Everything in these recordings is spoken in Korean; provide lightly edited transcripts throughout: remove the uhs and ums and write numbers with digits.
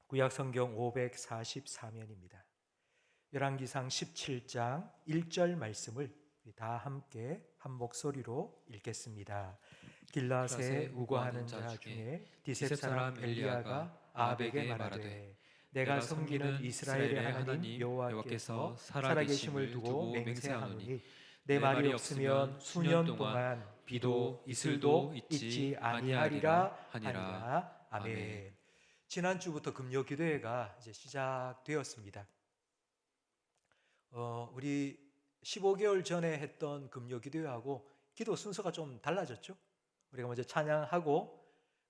구약성경 544면입니다. 열왕기상 17장 1절 말씀을 다 함께 한 목소리로 읽겠습니다. 길라세 우거하는 자 중에 디셉 사람 엘리야가 아합에게 말하되 내가 섬기는 이스라엘의 하나님 여호와께서 살아계심을 두고 맹세하노니 내 말이 없으면 수년 동안 비도 이슬도 있지 아니하리라 하니라. 아멘. 지난주부터 금요 기도회가 이제 시작되었습니다. 우리 15개월 전에 했던 금요 기도회하고 기도 순서가 좀 달라졌죠? 우리가 먼저 찬양하고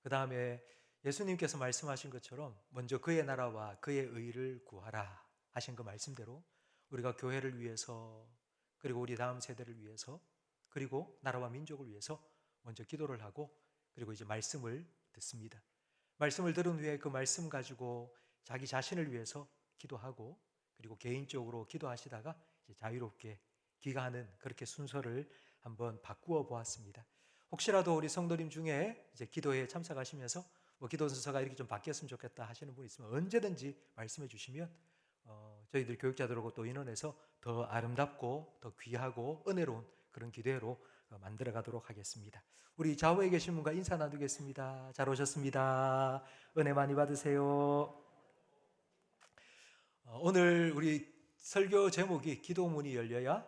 그 다음에 예수님께서 말씀하신 것처럼 먼저 그의 나라와 그의 의를 구하라 하신 그 말씀대로 우리가 교회를 위해서 그리고 우리 다음 세대를 위해서 그리고 나라와 민족을 위해서 먼저 기도를 하고 그리고 이제 말씀을 듣습니다. 말씀을 들은 후에 그 말씀 가지고 자기 자신을 위해서 기도하고 그리고 개인적으로 기도하시다가 이제 자유롭게 귀가하는 그렇게 순서를 한번 바꾸어 보았습니다. 혹시라도 우리 성도님 중에 이제 기도에 참석하시면서 기도 순서가 이렇게 좀 바뀌었으면 좋겠다 하시는 분 있으면 언제든지 말씀해 주시면 저희들 교육자들하고 또 인원해서 더 아름답고 더 귀하고 은혜로운 그런 기도회로 만들어 가도록 하겠습니다. 우리 좌우에 계신 분과 인사 나누겠습니다. 잘 오셨습니다. 은혜 많이 받으세요. 오늘 우리 설교 제목이 기도문이 열려야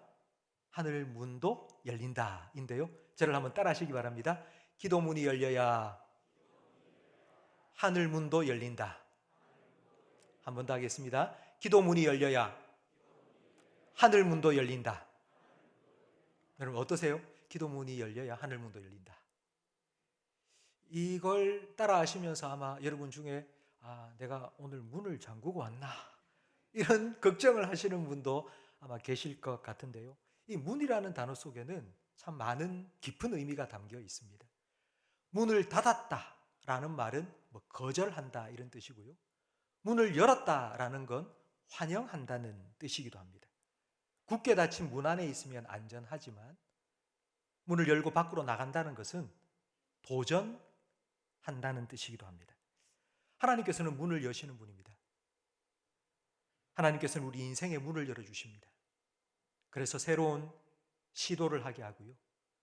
하늘 문도 열린다 인데요. 저를 한번 따라 하시기 바랍니다. 기도문이 열려야 하늘 문도 열린다. 한 번 더 하겠습니다. 기도문이 열려야 하늘 문도 열린다. 여러분 어떠세요? 기도문이 열려야 하늘 문도 열린다. 이걸 따라 하시면서 아마 여러분 중에 내가 오늘 문을 잠그고 왔나 이런 걱정을 하시는 분도 아마 계실 것 같은데요. 이 문이라는 단어 속에는 참 많은 깊은 의미가 담겨 있습니다. 문을 닫았다라는 말은 거절한다 이런 뜻이고요. 문을 열었다라는 건 환영한다는 뜻이기도 합니다. 굳게 닫힌 문 안에 있으면 안전하지만 문을 열고 밖으로 나간다는 것은 도전한다는 뜻이기도 합니다. 하나님께서는 문을 여시는 분입니다. 하나님께서는 우리 인생의 문을 열어주십니다. 그래서 새로운 시도를 하게 하고요.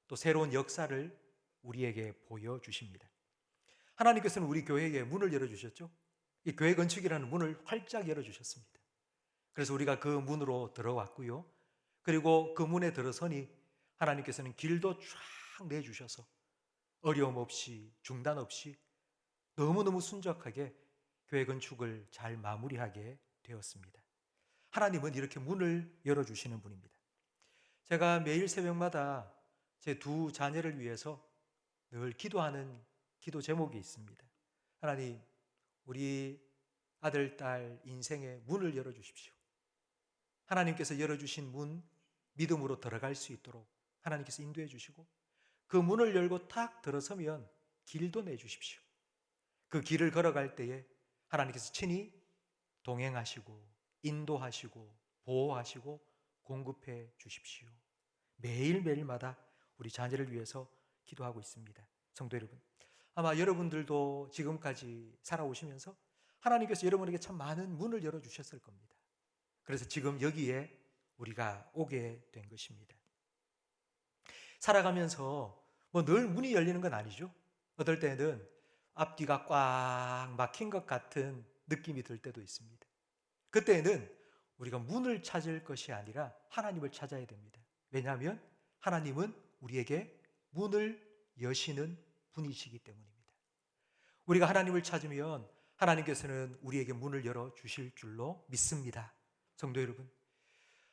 또 새로운 역사를 우리에게 보여주십니다. 하나님께서는 우리 교회에 문을 열어주셨죠. 이 교회 건축이라는 문을 활짝 열어주셨습니다. 그래서 우리가 그 문으로 들어왔고요. 그리고 그 문에 들어서니 하나님께서는 길도 쫙 내주셔서 어려움 없이 중단 없이 너무너무 순적하게 교회 건축을 잘 마무리하게 되었습니다. 하나님은 이렇게 문을 열어주시는 분입니다. 제가 매일 새벽마다 제 두 자녀를 위해서 늘 기도하는 기도 제목이 있습니다. 하나님, 우리 아들, 딸 인생의 문을 열어주십시오. 하나님께서 열어주신 문, 믿음으로 들어갈 수 있도록 하나님께서 인도해 주시고 그 문을 열고 탁 들어서면 길도 내주십시오. 그 길을 걸어갈 때에 하나님께서 친히 동행하시고 인도하시고 보호하시고 공급해 주십시오. 매일매일마다 우리 자녀를 위해서 기도하고 있습니다. 성도 여러분, 아마 여러분들도 지금까지 살아오시면서 하나님께서 여러분에게 참 많은 문을 열어주셨을 겁니다. 그래서 지금 여기에 우리가 오게 된 것입니다. 살아가면서 늘 문이 열리는 건 아니죠. 어떨 때는 앞뒤가 꽉 막힌 것 같은 느낌이 들 때도 있습니다. 그때는 우리가 문을 찾을 것이 아니라 하나님을 찾아야 됩니다. 왜냐하면 하나님은 우리에게 문을 여시는 분이시기 때문입니다. 우리가 하나님을 찾으면 하나님께서는 우리에게 문을 열어주실 줄로 믿습니다. 성도 여러분,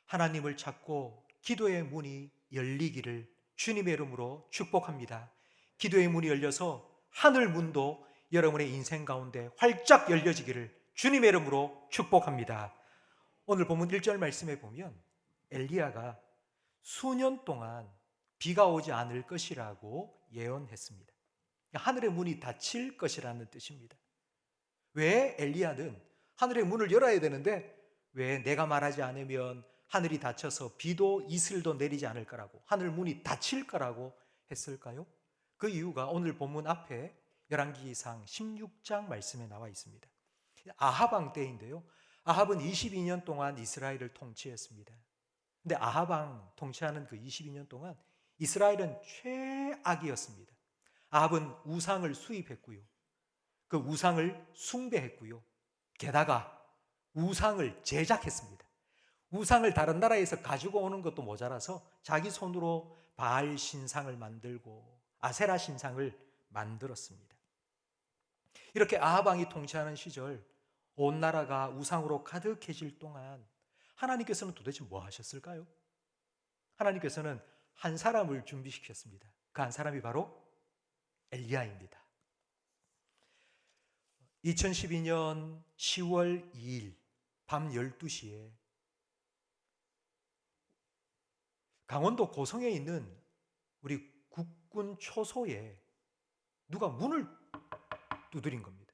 하나님을 찾고 기도의 문이 열리기를 주님의 이름으로 축복합니다. 기도의 문이 열려서 하늘 문도 여러분의 인생 가운데 활짝 열려지기를 주님의 이름으로 축복합니다. 오늘 본문 1절 말씀에 보면 엘리야가 수년 동안 비가 오지 않을 것이라고 예언했습니다. 하늘의 문이 닫힐 것이라는 뜻입니다. 왜 엘리야는 하늘의 문을 열어야 되는데 왜 내가 말하지 않으면 하늘이 닫혀서 비도 이슬도 내리지 않을 거라고, 하늘 문이 닫힐 거라고 했을까요? 그 이유가 오늘 본문 앞에 열왕기상 16장 말씀에 나와 있습니다. 아합 왕 때인데요. 아합은 22년 동안 이스라엘을 통치했습니다. 근데 아합 왕 통치하는 그 22년 동안 이스라엘은 최악이었습니다. 아합은 우상을 수입했고요. 그 우상을 숭배했고요. 게다가 우상을 제작했습니다. 우상을 다른 나라에서 가지고 오는 것도 모자라서 자기 손으로 바알 신상을 만들고 아세라 신상을 만들었습니다. 이렇게 아합 왕이 통치하는 시절 온 나라가 우상으로 가득해질 동안 하나님께서는 도대체 뭐 하셨을까요? 하나님께서는 한 사람을 준비시켰습니다. 그 한 사람이 바로 엘리야입니다. 2012년 10월 2일 밤 12시에 강원도 고성에 있는 우리 국군 초소에 누가 문을 두드린 겁니다.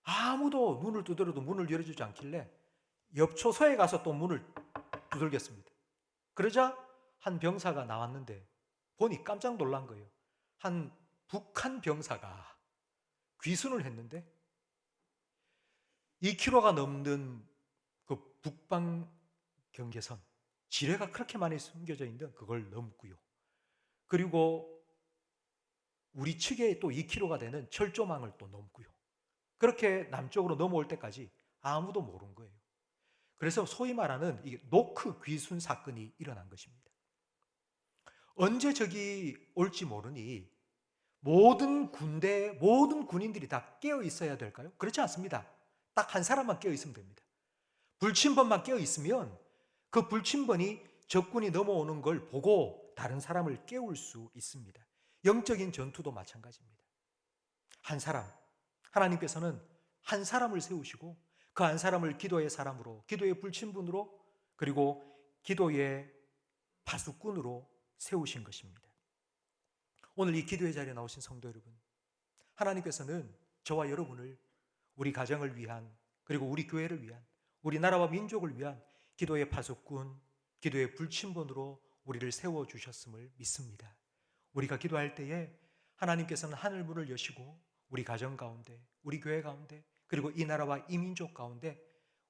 아무도 문을 두드려도 문을 열어주지 않길래 옆 초소에 가서 또 문을 두들겼습니다. 그러자 한 병사가 나왔는데 보니 깜짝 놀란 거예요. 한 북한 병사가 귀순을 했는데 2km가 넘는 그 북방 경계선, 지뢰가 그렇게 많이 숨겨져 있는 그걸 넘고요. 그리고 우리 측에 또 2km가 되는 철조망을 또 넘고요. 그렇게 남쪽으로 넘어올 때까지 아무도 모른 거예요. 그래서 소위 말하는 이게 노크 귀순 사건이 일어난 것입니다. 언제 적이 올지 모르니 모든 군대, 모든 군인들이 다 깨어 있어야 될까요? 그렇지 않습니다. 딱 한 사람만 깨어 있으면 됩니다. 불침번만 깨어 있으면 그 불침번이 적군이 넘어오는 걸 보고 다른 사람을 깨울 수 있습니다. 영적인 전투도 마찬가지입니다. 한 사람, 하나님께서는 한 사람을 세우시고 그 한 사람을 기도의 사람으로, 기도의 불침분으로, 그리고 기도의 파수꾼으로 세우신 것입니다. 오늘 이 기도의 자리에 나오신 성도 여러분, 하나님께서는 저와 여러분을 우리 가정을 위한, 그리고 우리 교회를 위한, 우리나라와 민족을 위한 기도의 파수꾼, 기도의 불침번으로 우리를 세워주셨음을 믿습니다. 우리가 기도할 때에 하나님께서는 하늘 문을 여시고 우리 가정 가운데, 우리 교회 가운데, 그리고 이 나라와 이 민족 가운데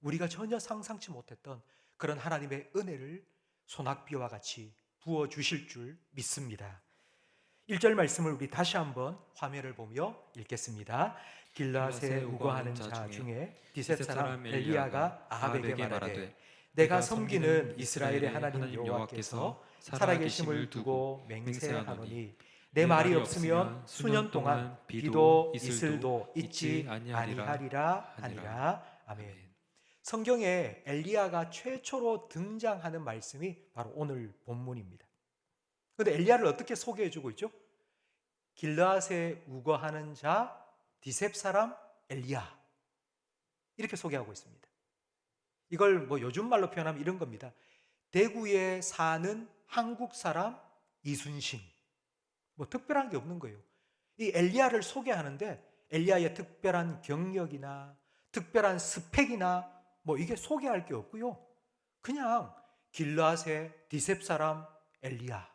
우리가 전혀 상상치 못했던 그런 하나님의 은혜를 소낙비와 같이 부어주실 줄 믿습니다. 1절 말씀을 우리 다시 한번 화면을 보며 읽겠습니다. 길라앗에 우거하는 자 중에 디셋 사람 엘리야가 아합에게 말하되 내가 섬기는 이스라엘의 하나님 여호와께서 살아계심을 두고 맹세하노니 내 말이 없으면 수년 동안 비도 이슬도 있지 아니하리라 하니라. 아멘. 성경에 엘리야가 최초로 등장하는 말씀이 바로 오늘 본문입니다. 그런데 엘리야를 어떻게 소개해주고 있죠? 길라앗에 우거하는 자 디셉 사람 엘리야, 이렇게 소개하고 있습니다. 이걸 뭐 요즘 말로 표현하면 이런 겁니다. 대구에 사는 한국 사람 이순신, 뭐 특별한 게 없는 거예요. 이 엘리야를 소개하는데 엘리야의 특별한 경력이나 특별한 스펙이나 뭐 이게 소개할 게 없고요. 그냥 길라앗의 디셉 사람 엘리야,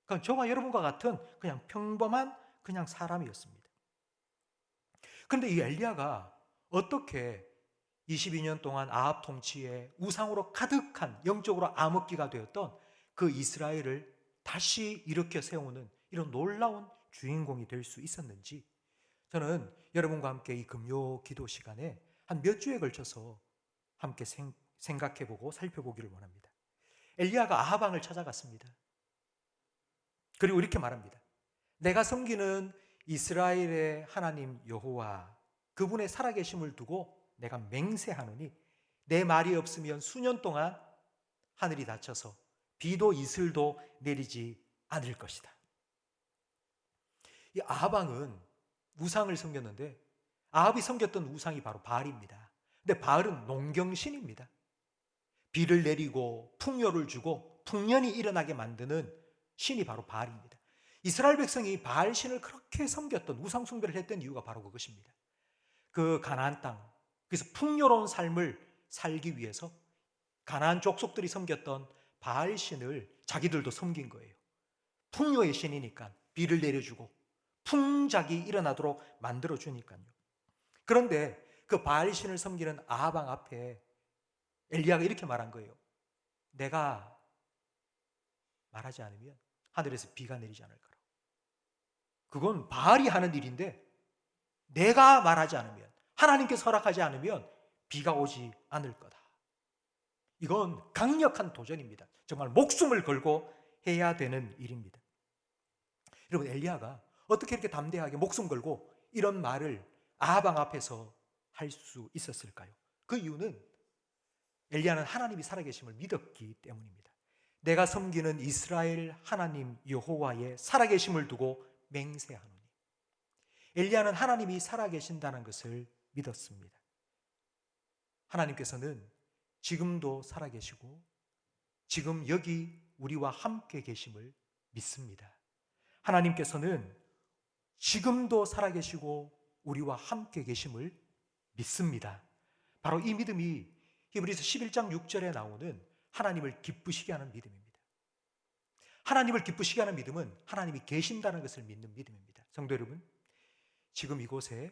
그러니까 저와 여러분과 같은 그냥 평범한 그냥 사람이었습니다. 그런데 이 엘리야가 어떻게 22년 동안 아합 통치에 우상으로 가득한 영적으로 암흑기가 되었던 그 이스라엘을 다시 일으켜 세우는 이런 놀라운 주인공이 될 수 있었는지, 저는 여러분과 함께 이 금요 기도 시간에 한 몇 주에 걸쳐서 함께 생각해보고 살펴보기를 원합니다. 엘리야가 아합 왕을 찾아갔습니다. 그리고 이렇게 말합니다. 내가 섬기는 이스라엘의 하나님 여호와, 그분의 살아계심을 두고 내가 맹세하노니 내 말이 없으면 수년 동안 하늘이 닫혀서 비도 이슬도 내리지 않을 것이다. 이 아합 왕은 우상을 섬겼는데 아합이 섬겼던 우상이 바로 바알입니다. 근데 바알은 농경신입니다. 비를 내리고 풍요를 주고 풍년이 일어나게 만드는 신이 바로 바알입니다. 이스라엘 백성이 바알 신을 그렇게 섬겼던, 우상 숭배를 했던 이유가 바로 그것입니다. 그 가나안 땅, 그래서 풍요로운 삶을 살기 위해서 가나안 족속들이 섬겼던 바알 신을 자기들도 섬긴 거예요. 풍요의 신이니까 비를 내려주고 풍작이 일어나도록 만들어주니까요. 그런데 그 바알신을 섬기는 아합 왕 앞에 엘리야가 이렇게 말한 거예요. 내가 말하지 않으면 하늘에서 비가 내리지 않을 거라고. 그건 바알이 하는 일인데 내가 말하지 않으면, 하나님께서 허락하지 않으면 비가 오지 않을 거다. 이건 강력한 도전입니다. 정말 목숨을 걸고 해야 되는 일입니다. 여러분, 엘리야가 어떻게 이렇게 담대하게 목숨 걸고 이런 말을 아합 왕 앞에서 할 수 있었을까요? 그 이유는 엘리야는 하나님이 살아계심을 믿었기 때문입니다. 내가 섬기는 이스라엘 하나님 여호와의 살아계심을 두고 맹세하노니. 엘리야는 하나님이 살아계신다는 것을 믿었습니다. 하나님께서는 지금도 살아계시고 지금 여기 우리와 함께 계심을 믿습니다. 하나님께서는 지금도 살아계시고 우리와 함께 계심을 믿습니다. 바로 이 믿음이 히브리서 11장 6절에 나오는 하나님을 기쁘시게 하는 믿음입니다. 하나님을 기쁘시게 하는 믿음은 하나님이 계신다는 것을 믿는 믿음입니다. 성도 여러분, 지금 이곳에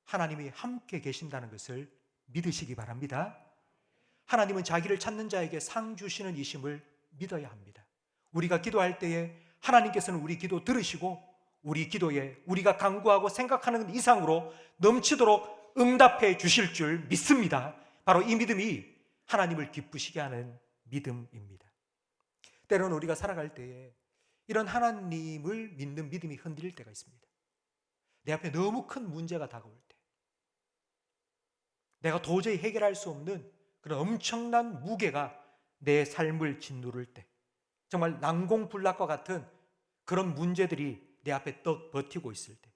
하나님이 함께 계신다는 것을 믿으시기 바랍니다. 하나님은 자기를 찾는 자에게 상 주시는 이심을 믿어야 합니다. 우리가 기도할 때에 하나님께서는 우리 기도 들으시고 우리 기도에 우리가 간구하고 생각하는 이상으로 넘치도록 응답해 주실 줄 믿습니다. 바로 이 믿음이 하나님을 기쁘시게 하는 믿음입니다. 때로는 우리가 살아갈 때에 이런 하나님을 믿는 믿음이 흔들릴 때가 있습니다. 내 앞에 너무 큰 문제가 다가올 때, 내가 도저히 해결할 수 없는 그런 엄청난 무게가 내 삶을 짓누를 때, 정말 난공불락과 같은 그런 문제들이 내 앞에 또 버티고 있을 때,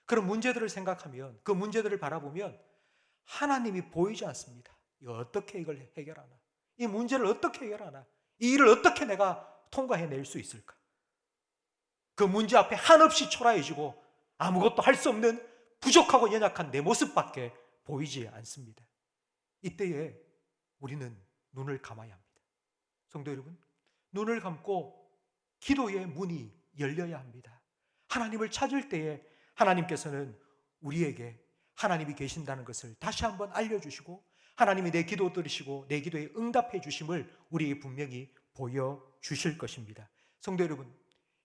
그런 문제들을 생각하면, 그 문제들을 바라보면 하나님이 보이지 않습니다. 이거 어떻게 이걸 해결하나? 이 문제를 어떻게 해결하나? 이 일을 어떻게 내가 통과해낼 수 있을까? 그 문제 앞에 한없이 초라해지고 아무것도 할 수 없는 부족하고 연약한 내 모습밖에 보이지 않습니다. 이때에 우리는 눈을 감아야 합니다. 성도 여러분, 눈을 감고 기도의 문이 열려야 합니다. 하나님을 찾을 때에 하나님께서는 우리에게 하나님이 계신다는 것을 다시 한번 알려주시고 하나님이 내 기도 들으시고 내 기도에 응답해 주심을 우리에게 분명히 보여주실 것입니다. 성도 여러분,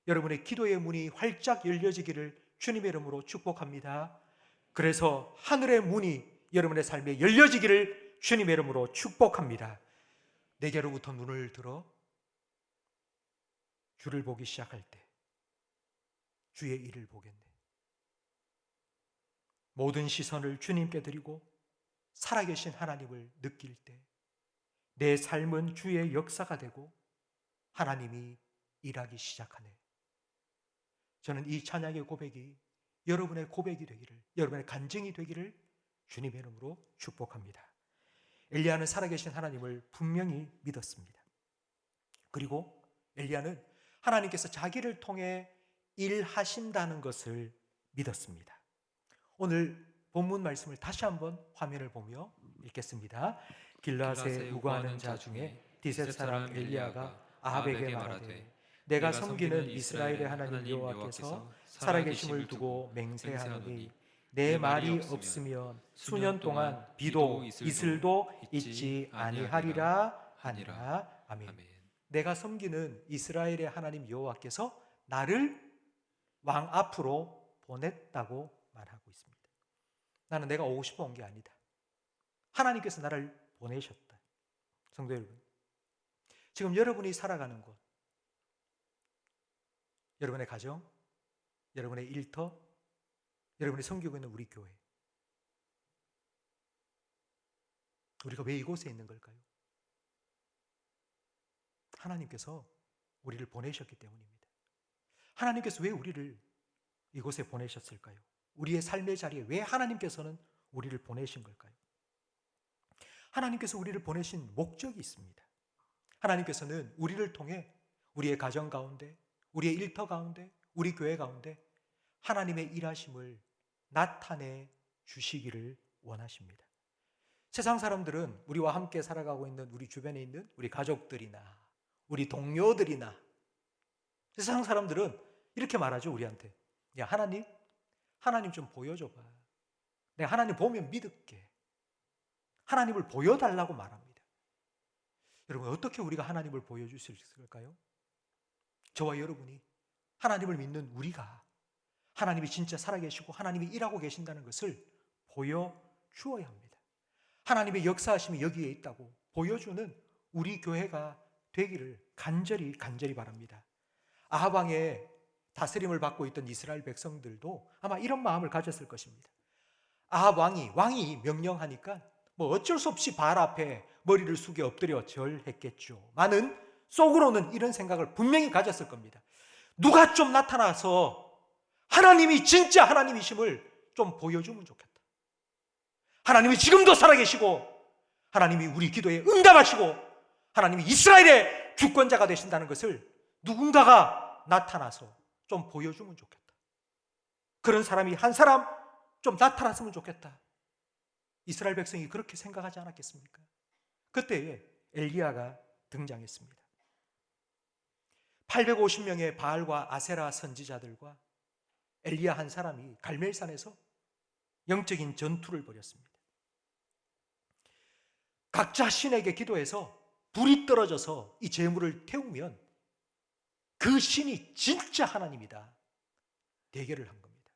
여러분의 기도의 문이 활짝 열려지기를 주님의 이름으로 축복합니다. 그래서 하늘의 문이 여러분의 삶에 열려지기를 주님의 이름으로 축복합니다. 내게로부터 눈을 들어 주를 보기 시작할 때 주의 일을 보겠네. 모든 시선을 주님께 드리고 살아계신 하나님을 느낄 때 내 삶은 주의 역사가 되고 하나님이 일하기 시작하네. 저는 이 찬양의 고백이 여러분의 고백이 되기를, 여러분의 간증이 되기를 주님의 이름으로 축복합니다. 엘리야는 살아계신 하나님을 분명히 믿었습니다. 그리고 엘리야는 하나님께서 자기를 통해 일하신다는 것을 믿었습니다. 오늘 본문 말씀을 다시 한번 화면을 보며 읽겠습니다. 길라앗에 우거하는 자 중에 디셋 사람 엘리야가 아합에게 말하되 내가 섬기는 이스라엘의 하나님 여호와께서 살아계심을 두고 맹세하노니 내 말이 없으면 수년 동안 비도 이슬도 있지 아니하리라 하니라. 아멘. 내가 섬기는 이스라엘의 하나님 여호와께서 나를 왕 앞으로 보냈다고 말하고 있습니다. 나는 내가 오고 싶어 온 게 아니다. 하나님께서 나를 보내셨다. 성도 여러분, 지금 여러분이 살아가는 곳, 여러분의 가정, 여러분의 일터, 여러분이 섬기고 있는 우리 교회, 우리가 왜 이곳에 있는 걸까요? 하나님께서 우리를 보내셨기 때문입니다. 하나님께서 왜 우리를 이곳에 보내셨을까요? 우리의 삶의 자리에 왜 하나님께서는 우리를 보내신 걸까요? 하나님께서 우리를 보내신 목적이 있습니다. 하나님께서는 우리를 통해 우리의 가정 가운데, 우리의 일터 가운데, 우리 교회 가운데 하나님의 일하심을 나타내 주시기를 원하십니다. 세상 사람들은 우리와 함께 살아가고 있는 우리 주변에 있는 우리 가족들이나 우리 동료들이나 세상 사람들은 이렇게 말하죠. 우리한테, 야, 하나님 좀 보여줘봐. 내가 하나님 보면 믿을게. 하나님을 보여달라고 말합니다. 여러분, 어떻게 우리가 하나님을 보여줄 수 있을까요? 저와 여러분이, 하나님을 믿는 우리가 하나님이 진짜 살아계시고 하나님이 일하고 계신다는 것을 보여주어야 합니다. 하나님의 역사하심이 여기에 있다고 보여주는 우리 교회가 되기를 간절히 바랍니다. 아합 왕의 다스림을 받고 있던 이스라엘 백성들도 아마 이런 마음을 가졌을 것입니다. 아합 왕이 명령하니까 뭐 어쩔 수 없이 바알 앞에 머리를 숙여 엎드려 절했겠죠. 많은 속으로는 이런 생각을 분명히 가졌을 겁니다. 누가 좀 나타나서 하나님이 진짜 하나님이심을 좀 보여주면 좋겠다. 하나님이 지금도 살아계시고 하나님이 우리 기도에 응답하시고 하나님이 이스라엘의 주권자가 되신다는 것을 누군가가 나타나서 좀 보여주면 좋겠다. 그런 사람이 한 사람 좀 나타났으면 좋겠다. 이스라엘 백성이 그렇게 생각하지 않았겠습니까? 그때에 엘리야가 등장했습니다. 850명의 바알과 아세라 선지자들과 엘리야 한 사람이 갈멜산에서 영적인 전투를 벌였습니다. 각자 신에게 기도해서 불이 떨어져서 이 재물을 태우면 그 신이 진짜 하나님이다 대결을 한 겁니다.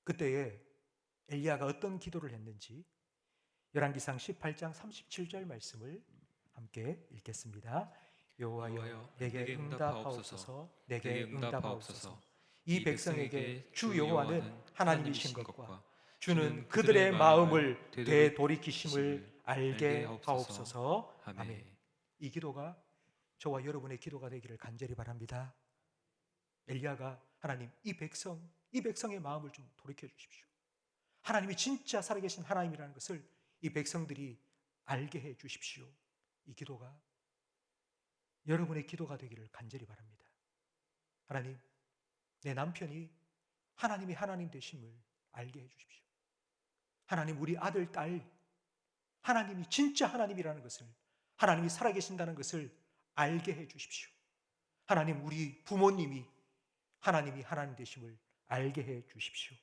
그때에 엘리야가 어떤 기도를 했는지 열왕기상 18장 37절 말씀을 함께 읽겠습니다. 여호와여 내게 응답하옵소서, 내게 응답하옵소서. 이 백성에게 주 여호와는 하나님이신 것과 주는 그들의 마음을 되돌이키심을 알게 하옵소서. 아멘. 이 기도가 저와 여러분의 기도가 되기를 간절히 바랍니다. 엘리야가 하나님, 이 백성의 마음을 좀 돌이켜 주십시오. 하나님이 진짜 살아계신 하나님이라는 것을 이 백성들이 알게 해 주십시오. 이 기도가 여러분의 기도가 되기를 간절히 바랍니다. 하나님, 내 남편이 하나님이 하나님 되심을 알게 해 주십시오. 하나님, 우리 아들, 딸, 하나님이 진짜 하나님이라는 것을, 하나님이 살아계신다는 것을 알게 해 주십시오. 하나님, 우리 부모님이 하나님이 하나님 되심을 알게 해 주십시오.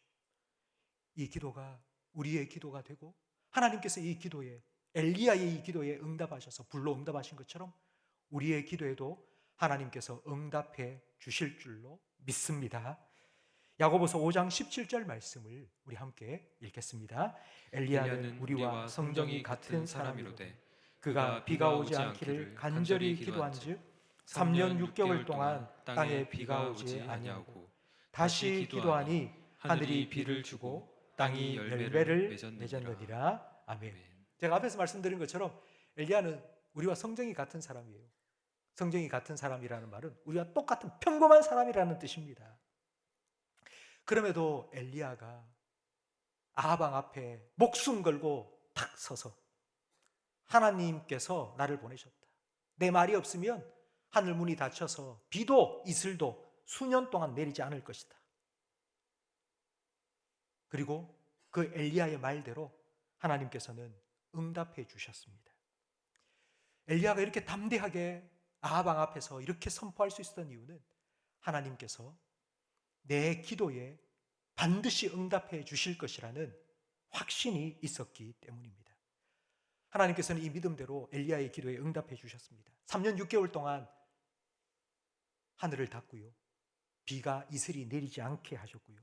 이 기도가 우리의 기도가 되고 하나님께서 이 기도에, 엘리야의 이 기도에 응답하셔서 불로 응답하신 것처럼 우리의 기도에도 하나님께서 응답해 주실 줄로 믿습니다. 야고보서 5장 17절 말씀을 우리 함께 읽겠습니다. 엘리야는 우리와 성정이 같은 사람이로되 그가 비가 오지 않기를 간절히 기도한즉 3년 6개월 동안 땅에 비가 오지 아니하고 다시 기도하니 하늘이 비를 주고 땅이 열매를 맺었느니라. 아멘. 제가 앞에서 말씀드린 것처럼 엘리야는 우리와 성정이 같은 사람이에요. 성정이 같은 사람이라는 말은 우리와 똑같은 평범한 사람이라는 뜻입니다. 그럼에도 엘리야가 아합 왕 앞에 목숨 걸고 탁 서서 하나님께서 나를 보내셨다. 내 말이 없으면 하늘 문이 닫혀서 비도 이슬도 수년 동안 내리지 않을 것이다. 그리고 그 엘리야의 말대로 하나님께서는 응답해 주셨습니다. 엘리야가 이렇게 담대하게 아합 왕 앞에서 이렇게 선포할 수 있었던 이유는 하나님께서 내 기도에 반드시 응답해 주실 것이라는 확신이 있었기 때문입니다. 하나님께서는 이 믿음대로 엘리야의 기도에 응답해 주셨습니다. 3년 6개월 동안 하늘을 닫고요, 비가 이슬이 내리지 않게 하셨고요,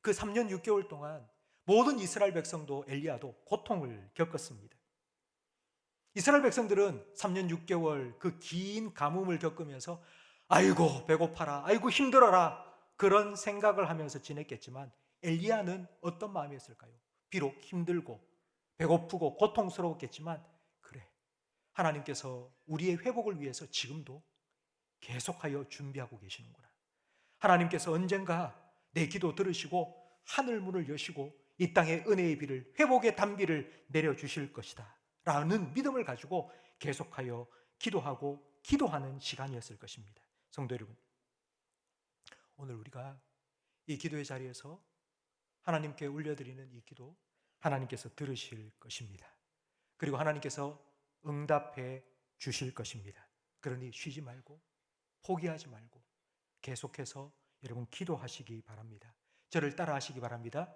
그 3년 6개월 동안 모든 이스라엘 백성도 엘리야도 고통을 겪었습니다. 이스라엘 백성들은 3년 6개월 그 긴 가뭄을 겪으면서 아이고 배고파라, 아이고 힘들어라, 그런 생각을 하면서 지냈겠지만 엘리야는 어떤 마음이었을까요? 비록 힘들고 배고프고 고통스러웠겠지만 그래, 하나님께서 우리의 회복을 위해서 지금도 계속하여 준비하고 계시는구나. 하나님께서 언젠가 내 기도 들으시고 하늘 문을 여시고 이 땅에 은혜의 비를, 회복의 단비를 내려주실 것이다 라는 믿음을 가지고 계속하여 기도하고 기도하는 시간이었을 것입니다. 성도 여러분, 오늘 우리가 이 기도의 자리에서 하나님께 올려드리는 이 기도 하나님께서 들으실 것입니다. 그리고 하나님께서 응답해 주실 것입니다. 그러니 쉬지 말고 포기하지 말고 계속해서 여러분 기도하시기 바랍니다. 저를 따라 하시기 바랍니다.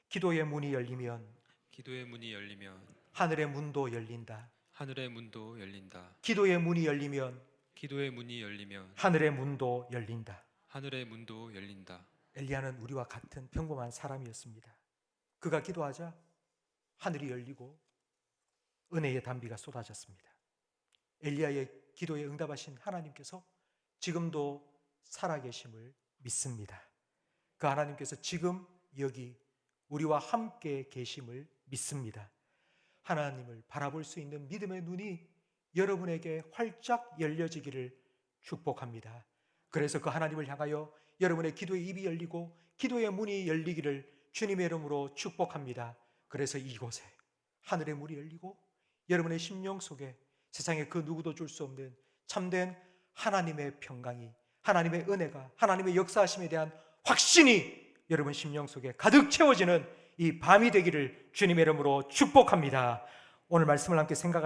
기도의 문이 열리면 기도의 문이 열리면 하늘의 문도 열린다. 하늘의 문도 열린다. 기도의 문이 열리면 기도의 문이 열리면 하늘의 문도 열린다. 하늘의 문도 열린다. 엘리야는 우리와 같은 평범한 사람이었습니다. 그가 기도하자 하늘이 열리고 은혜의 단비가 쏟아졌습니다. 엘리야의 기도에 응답하신 하나님께서 지금도 살아계심을 믿습니다. 그 하나님께서 지금 여기 우리와 함께 계심을 믿습니다. 하나님을 바라볼 수 있는 믿음의 눈이 여러분에게 활짝 열려지기를 축복합니다. 그래서 그 하나님을 향하여 여러분의 기도의 입이 열리고 기도의 문이 열리기를 주님의 이름으로 축복합니다. 그래서 이곳에 하늘의 문이 열리고 여러분의 심령 속에 세상에 그 누구도 줄 수 없는 참된 하나님의 평강이, 하나님의 은혜가, 하나님의 역사하심에 대한 확신이 여러분 심령 속에 가득 채워지는 이 밤이 되기를 주님의 이름으로 축복합니다. 오늘 말씀을 함께 생각하시기